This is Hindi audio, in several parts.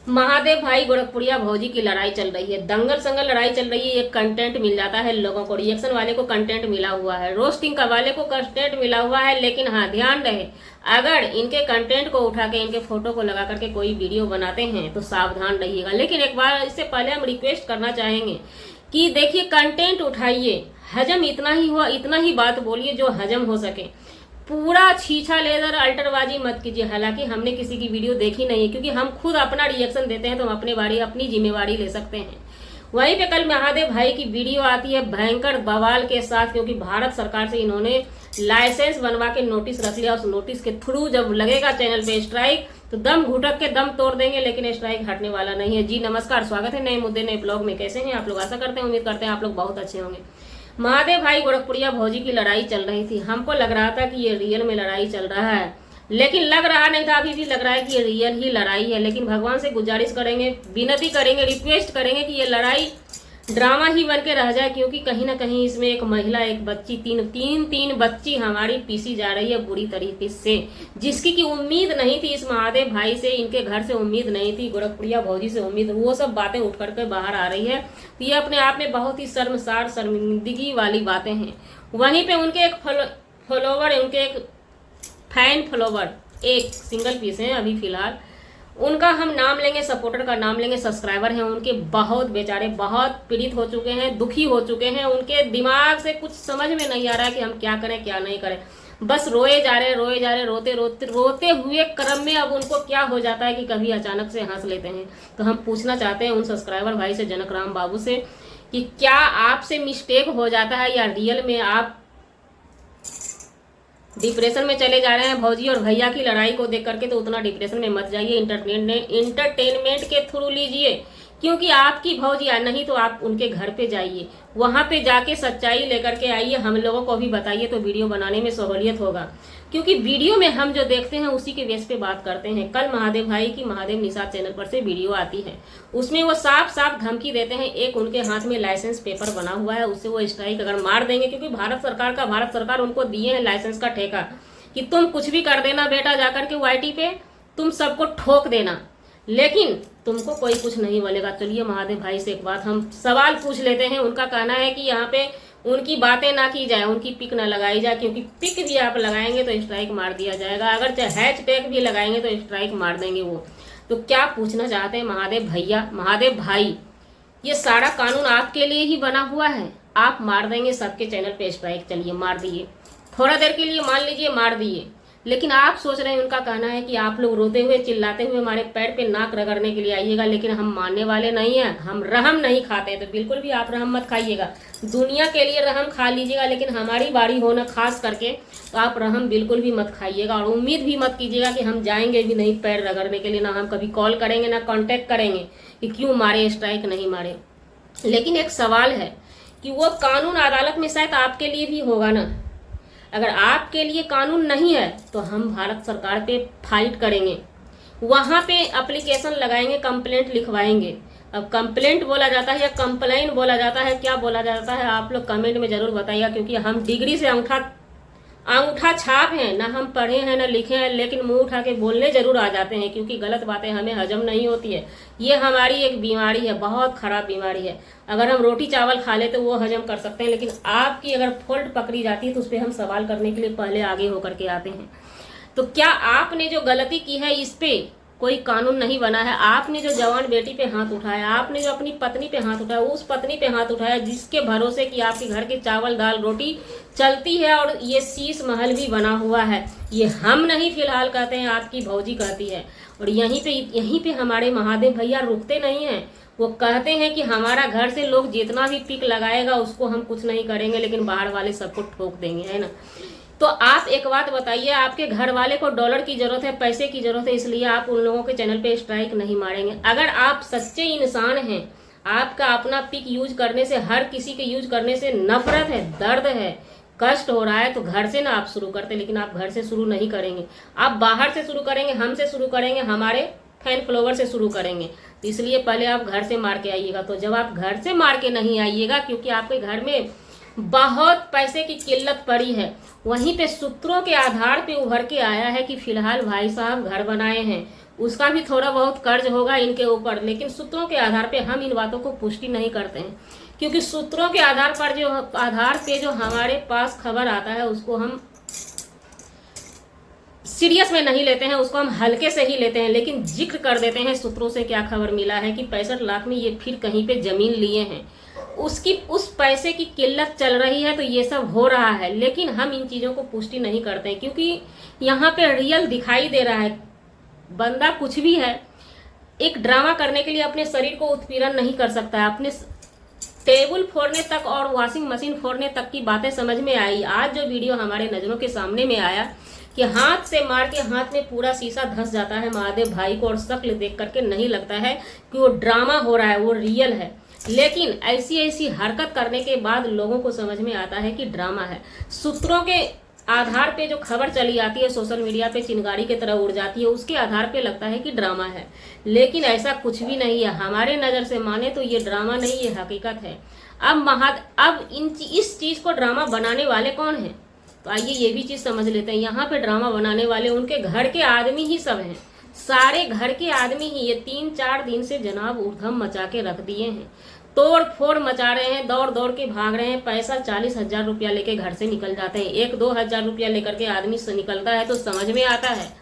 महादेव भाई गोरखपुरिया भौजी की लड़ाई चल रही है, दंगल संगल लड़ाई चल रही है। एक कंटेंट मिल जाता है लोगों को, रिएक्शन वाले को कंटेंट मिला हुआ है, रोस्टिंग का वाले को कंटेंट मिला हुआ है। लेकिन हाँ, ध्यान रहे, अगर इनके कंटेंट को उठा के इनके फोटो को लगा करके कोई वीडियो बनाते हैं तो सावधान रहिएगा। लेकिन एक बार इससे पहले हम रिक्वेस्ट करना चाहेंगे कि देखिए, कंटेंट उठाइए, हजम इतना ही हुआ, इतना ही बात बोलिए जो हजम हो सके। पूरा छीछा लेदर अल्टरबाजी मत कीजिए। हालांकि हमने किसी की वीडियो देखी नहीं है, क्योंकि हम खुद अपना रिएक्शन देते हैं तो हम अपनी जिम्मेवारी ले सकते हैं। वहीं पे कल महादेव भाई की वीडियो आती है भयंकर बवाल के साथ, क्योंकि भारत सरकार से इन्होंने लाइसेंस बनवा के नोटिस रख लिया। उस नोटिस के थ्रू जब लगेगा चैनल पे स्ट्राइक तो दम घुटक के दम तोड़ देंगे, लेकिन स्ट्राइक हटने वाला नहीं है। जी नमस्कार, स्वागत है नए मुद्दे नए ब्लॉग में। कैसे हैं आप लोग? आशा करते हैं, उम्मीद करते हैं आप लोग बहुत अच्छे होंगे। महादेव भाई गोरखपुरिया भौजी की लड़ाई चल रही थी। हमको लग रहा था कि ये रियल में लड़ाई चल रहा है, लेकिन लग रहा नहीं था। अभी भी लग रहा है कि ये रियल ही लड़ाई है। लेकिन भगवान से गुजारिश करेंगे, विनती करेंगे, रिक्वेस्ट करेंगे कि ये लड़ाई ड्रामा ही बन के रह जाए, क्योंकि कहीं ना कहीं इसमें एक महिला, एक बच्ची, तीन बच्ची हमारी पीसी जा रही है बुरी तरीके से, जिसकी की उम्मीद नहीं थी। इस महादेव भाई से, इनके घर से उम्मीद नहीं थी, गोरखपुरिया भौजी से उम्मीद। वो सब बातें उठ करके बाहर आ रही है, तो ये अपने आप में बहुत ही शर्मसार, शर्मिंदगी वाली बातें हैं। वहीं पे उनके एक फॉलोवर, उनके एक फैन फॉलोवर, एक सिंगल पीस है अभी फिलहाल, उनका हम नाम लेंगे, सपोर्टर का नाम लेंगे, सब्सक्राइबर हैं उनके, बहुत बेचारे बहुत पीड़ित हो चुके हैं, दुखी हो चुके हैं। उनके दिमाग से कुछ समझ में नहीं आ रहा है कि हम क्या करें क्या नहीं करें। बस रोए जा रहे, रोते हुए क्रम में अब उनको क्या हो जाता है कि कभी अचानक से हंस लेते हैं। तो हम पूछना चाहते हैं उन सब्सक्राइबर भाई से, जनक राम बाबू से, कि क्या आपसे मिस्टेक हो जाता है या रियल में आप डिप्रेशन में चले जा रहे हैं? भौजी और भैया की लड़ाई को देख करके तो उतना डिप्रेशन में मत जाइए, इंटरटेनमेंट के थ्रू लीजिए। क्योंकि आपकी भौजी नहीं तो आप उनके घर पे जाइए, वहां पे जाके सच्चाई लेकर के आइए, हम लोगों को भी बताइए, तो वीडियो बनाने में सहूलियत होगा। क्योंकि वीडियो में हम जो देखते हैं उसी के बेस पे बात करते हैं। कल महादेव भाई की महादेव निषाद चैनल पर से वीडियो आती है, उसमें वो साफ साफ धमकी देते हैं। एक उनके हाथ में लाइसेंस पेपर बना हुआ है, उससे वो स्ट्राइक अगर मार देंगे, क्योंकि भारत सरकार उनको दिए हैं लाइसेंस का ठेका कि तुम कुछ भी कर देना बेटा, जाकर के वाईटी पे तुम सबको ठोक देना, लेकिन तुमको कोई कुछ नहीं बोलेगा। चलिए महादेव भाई से एक बात हम सवाल पूछ लेते हैं। उनका कहना है कि यहाँ पे उनकी बातें ना की जाए, उनकी पिक ना लगाई जाए, क्योंकि पिक भी आप लगाएंगे तो स्ट्राइक मार दिया जाएगा, अगर चाहे हैशटैग भी लगाएंगे तो स्ट्राइक मार देंगे वो। तो क्या पूछना चाहते हैं महादेव भैया, महादेव भाई, ये सारा कानून आपके लिए ही बना हुआ है? आप मार देंगे सबके चैनल पे स्ट्राइक, चलिए मार दिए, थोड़ा देर के लिए मान लीजिए मार दिए, लेकिन आप सोच रहे हैं, उनका कहना है कि आप लोग रोते हुए चिल्लाते हुए हमारे पैर पे नाक रगड़ने के लिए आइएगा, लेकिन हम मानने वाले नहीं हैं, हम रहम नहीं खाते हैं। तो बिल्कुल भी आप रहम मत खाइएगा, दुनिया के लिए रहम खा लीजिएगा, लेकिन हमारी बारी होना खास करके तो आप रहम बिल्कुल भी मत खाइएगा। और उम्मीद भी मत कीजिएगा कि हम जाएंगे भी नहीं पैर रगड़ने के लिए, ना हम कभी कॉल करेंगे, ना कॉन्टेक्ट करेंगे कि क्यों मारे, स्ट्राइक नहीं मारे। लेकिन एक सवाल है कि वो कानून अदालत में शायद आपके लिए भी होगा ना। अगर आपके लिए कानून नहीं है तो हम भारत सरकार पे फाइट करेंगे, वहां पे एप्लीकेशन लगाएंगे, कंप्लेंट लिखवाएंगे। अब कंप्लेंट बोला जाता है या कंप्लेन बोला जाता है, क्या बोला जाता है, आप लोग कमेंट में जरूर बताइएगा। क्योंकि हम डिग्री से अंगूठा छाप हैं, ना हम पढ़े हैं ना लिखे हैं, लेकिन मुंह उठा के बोलने जरूर आ जाते हैं, क्योंकि गलत बातें हमें हजम नहीं होती है। ये हमारी एक बीमारी है, बहुत खराब बीमारी है। अगर हम रोटी चावल खा ले तो वो हजम कर सकते हैं, लेकिन आपकी अगर फॉल्ट पकड़ी जाती है तो उस पर हम सवाल करने के लिए पहले आगे होकर के आते हैं। तो क्या आपने जो गलती की है इस पे कोई कानून नहीं बना है? आपने जो जवान बेटी पे हाथ उठाया, आपने जो अपनी पत्नी पे हाथ उठाया, उस पत्नी पे हाथ उठाया जिसके भरोसे कि आपके घर के चावल दाल रोटी चलती है, और ये शीश महल भी बना हुआ है। ये हम नहीं फिलहाल कहते हैं, आपकी भौजी कहती है। और यहीं पे हमारे महादेव भैया रुकते नहीं हैं। वो कहते हैं कि हमारा घर से लोग जितना भी पिक लगाएगा उसको हम कुछ नहीं करेंगे, लेकिन बाहर वाले सबको ठोक देंगे, है ना। तो आप एक बात बताइए, आपके घर वाले को डॉलर की जरूरत है, पैसे की जरूरत है, इसलिए आप उन लोगों के चैनल पे स्ट्राइक नहीं मारेंगे। अगर आप सच्चे इंसान हैं, आपका अपना पिक यूज करने से, हर किसी के यूज करने से नफरत है, दर्द है, कष्ट हो रहा है, तो घर से ना आप शुरू करते। लेकिन आप घर से शुरू नहीं करेंगे, आप बाहर से शुरू करेंगे, हमसे शुरू करेंगे, हमारे फैन फॉलोवर से शुरू करेंगे। तो इसलिए पहले आप घर से मार के आइएगा। तो जब आप घर से मार के नहीं आइएगा, क्योंकि आपके घर में बहुत पैसे की किल्लत पड़ी है, वहीं पे सूत्रों के आधार पे उभर के आया है कि फिलहाल भाई साहब घर बनाए हैं, उसका भी थोड़ा बहुत कर्ज होगा इनके ऊपर, लेकिन सूत्रों के आधार पे हम इन बातों को पुष्टि नहीं करते हैं, क्योंकि सूत्रों के आधार पे जो हमारे पास खबर आता है उसको हम सीरियस में नहीं लेते हैं, उसको हम हल्के से ही लेते हैं, लेकिन जिक्र कर देते हैं सूत्रों से क्या खबर मिला है कि 65 लाख में ये फिर कहीं पे जमीन लिए हैं, उस पैसे की किल्लत चल रही है, तो ये सब हो रहा है। लेकिन हम इन चीज़ों को पुष्टि नहीं करते हैं, क्योंकि यहाँ पे रियल दिखाई दे रहा है। बंदा कुछ भी है, एक ड्रामा करने के लिए अपने शरीर को उत्पीड़न नहीं कर सकता है। अपने टेबल फोड़ने तक और वॉशिंग मशीन फोड़ने तक की बातें समझ में आई। आज जो वीडियो हमारे नजरों के सामने में आया कि हाथ से मार के हाथ में पूरा शीशा धंस जाता है महादेव भाई को, और शक्ल देख करके नहीं लगता है कि वो ड्रामा हो रहा है, वो रियल है। लेकिन ऐसी हरकत करने के बाद लोगों को समझ में आता है कि ड्रामा है। सूत्रों के आधार पे जो खबर चली आती है सोशल मीडिया पे, चिंगारी की तरह उड़ जाती है, उसके आधार पे लगता है कि ड्रामा है, लेकिन ऐसा कुछ भी नहीं है। हमारे नज़र से माने तो ये ड्रामा नहीं, ये हकीकत है। अब इस चीज़ को ड्रामा बनाने वाले कौन हैं, तो आइए ये भी चीज़ समझ लेते हैं। यहाँ पे ड्रामा बनाने वाले उनके घर के आदमी ही सब हैं, सारे घर के आदमी ही। ये 3-4 दिन से जनाब उधम मचा के रख दिए हैं, तोड़ फोड़ मचा रहे हैं, दौड़ दौड़ के भाग रहे हैं। पैसा 40,000 रुपया लेके घर से निकल जाते हैं। 1-2 हज़ार रुपया लेकर के आदमी से निकलता है तो समझ में आता है,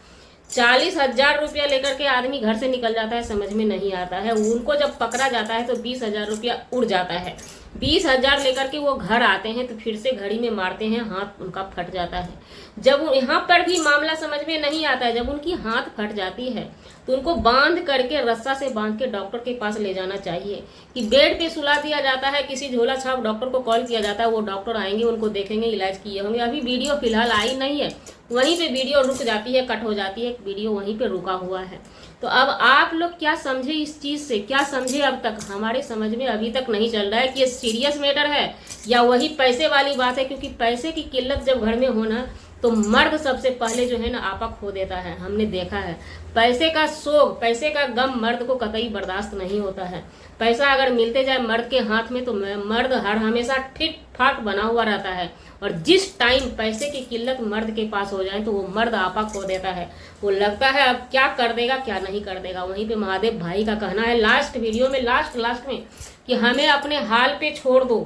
40,000 रुपया लेकर के आदमी घर से निकल जाता है, समझ में नहीं आता है। उनको जब पकड़ा जाता है तो 20,000 रुपया उड़ जाता है। 20,000 लेकर के वो घर आते हैं तो फिर से घड़ी में मारते हैं, हाथ उनका फट जाता है। जब यहाँ पर भी मामला समझ में नहीं आता है, जब उनकी हाथ फट जाती है तो उनको बांध करके, रस्सा से बांध के डॉक्टर के पास ले जाना चाहिए, कि बेड पे सुला दिया जाता है, किसी झोला छाप डॉक्टर को कॉल किया जाता है, वो डॉक्टर आएंगे, उनको देखेंगे, इलाज किए होंगे। अभी वीडियो फिलहाल आई नहीं है, वहीं पे वीडियो रुक जाती है, कट हो जाती है, वीडियो वहीं पे रुका हुआ है। तो अब आप लोग क्या समझे इस चीज से, क्या समझे? अब तक हमारे समझ में अभी तक नहीं चल रहा है कि ये सीरियस मैटर है या वही पैसे वाली बात है, क्योंकि पैसे की किल्लत जब घर में होना तो मर्द सबसे पहले जो है ना आपा खो देता है। हमने देखा है, पैसे का शोक, पैसे का गम मर्द को कतई बर्दाश्त नहीं होता है। पैसा अगर मिलते जाए मर्द के हाथ में तो मर्द हर हमेशा ठीक ठाक बना हुआ रहता है, और जिस टाइम पैसे की किल्लत मर्द के पास हो जाए तो वो मर्द आपा खो देता है। वो लगता है अब क्या कर देगा क्या नहीं कर देगा। वहीं पे महादेव भाई का कहना है लास्ट वीडियो में, लास्ट में, कि हमें अपने हाल पे छोड़ दो,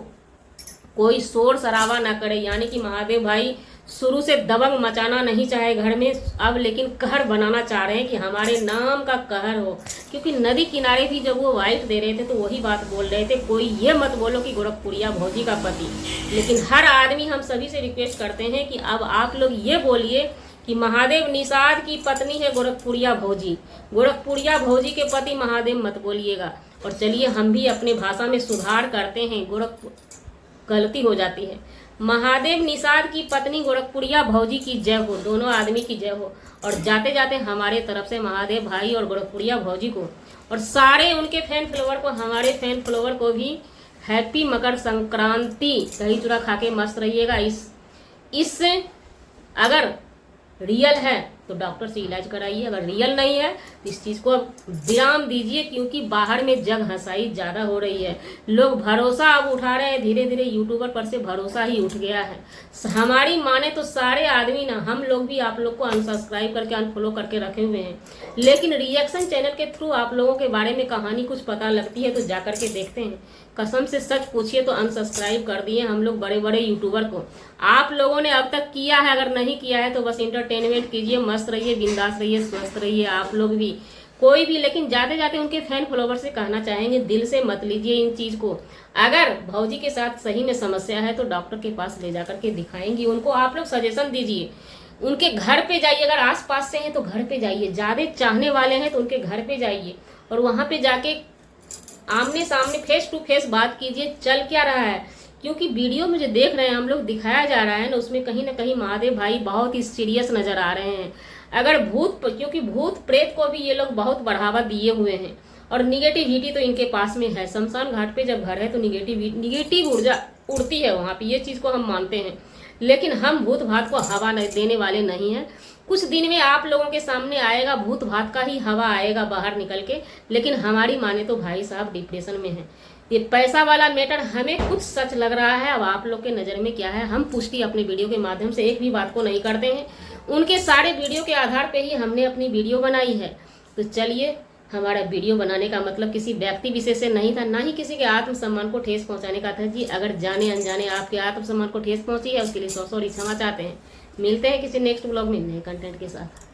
कोई शोर शराबा ना करे। यानी कि महादेव भाई शुरू से दबंग मचाना नहीं चाहे घर में, अब लेकिन कहर बनाना चाह रहे हैं कि हमारे नाम का कहर हो। क्योंकि नदी किनारे भी जब वो वाइट दे रहे थे तो वही बात बोल रहे थे, कोई ये मत बोलो कि गोरखपुरिया भौजी का पति। लेकिन हर आदमी, हम सभी से रिक्वेस्ट करते हैं कि अब आप लोग ये बोलिए कि महादेव निषाद की पत्नी है गोरखपुरिया भौजी, गोरखपुरिया भौजी के पति महादेव मत बोलिएगा। और चलिए हम भी अपने भाषा में सुधार करते हैं, गलती हो जाती है। महादेव निषाद की पत्नी गोरखपुरिया भौजी की जय हो, दोनों आदमी की जय हो। और जाते जाते हमारे तरफ से महादेव भाई और गोरखपुरिया भौजी को और सारे उनके फैन फॉलोवर को, हमारे फैन फॉलोवर को भी हैप्पी मकर संक्रांति। दही चूड़ा खा के मस्त रहिएगा। इससे अगर रियल है तो डॉक्टर से इलाज कराइए, अगर रियल नहीं है तो इस चीज़ को अब विराम दीजिए, क्योंकि बाहर में जग हंसाई ज़्यादा हो रही है। लोग भरोसा अब उठा रहे हैं, धीरे धीरे यूट्यूबर पर से भरोसा ही उठ गया है। हमारी माने तो सारे आदमी ना, हम लोग भी आप लोग को अनसब्सक्राइब करके अनफॉलो करके रखे हुए हैं, लेकिन रिएक्शन चैनल के थ्रू आप लोगों के बारे में कहानी कुछ पता लगती है तो जा करके देखते हैं। कसम से सच पूछिए तो अनसब्सक्राइब कर दिए हम लोग बड़े बड़े यूट्यूबर को। आप लोगों ने अब तक किया है, अगर नहीं किया है तो बस इंटरटेनमेंट कीजिए, मस्त रहिए, बिंदास रहिए, स्वस्थ रहिए आप लोग भी, कोई भी। लेकिन जाते जाते उनके फैन फॉलोवर से कहना चाहेंगे, दिल से मत लीजिए इन चीज़ को। अगर भौजी के साथ सही में समस्या है तो डॉक्टर के पास ले जाकर के दिखाएंगी, उनको आप लोग सजेशन दीजिए। उनके घर पे जाइए, अगर आस पास से हैं तो घर पे जाइए, ज़्यादा चाहने वाले हैं तो उनके घर पे जाइए और वहाँ पे जाके आमने सामने फेस टू फेस बात कीजिए, चल क्या रहा है। क्योंकि वीडियो में जो देख रहे हैं हम लोग, दिखाया जा रहा है ना, उसमें कहीं ना कहीं महादेव भाई बहुत ही सीरियस नजर आ रहे हैं। अगर क्योंकि भूत प्रेत को भी ये लोग बहुत बढ़ावा दिए हुए हैं और निगेटिविटी तो इनके पास में है। शमशान घाट पे जब घर है तो निगेटिव ऊर्जा उड़ती है वहाँ पे, ये चीज़ को हम मानते हैं। लेकिन हम भूत भात को हवा देने वाले नहीं हैं। कुछ दिन में आप लोगों के सामने आएगा, भूत भात का ही हवा आएगा बाहर निकल के। लेकिन हमारी माने तो भाई साहब डिप्रेशन में है। ये पैसा वाला मैटर हमें कुछ सच लग रहा है, अब आप लोग के नज़र में क्या है हम पुष्टि अपनी वीडियो के माध्यम से एक भी बात को नहीं करते हैं। उनके सारे वीडियो के आधार पे ही हमने अपनी वीडियो बनाई है। तो चलिए, हमारा वीडियो बनाने का मतलब किसी व्यक्ति विशेष से नहीं था, ना ही किसी के आत्मसम्मान को ठेस पहुंचाने का था जी। अगर जाने अनजाने आपके आत्मसम्मान को ठेस पहुंची है उसके लिए सॉरी क्षमा चाहते हैं। मिलते हैं किसी नेक्स्ट ब्लॉग में नए कंटेंट के साथ।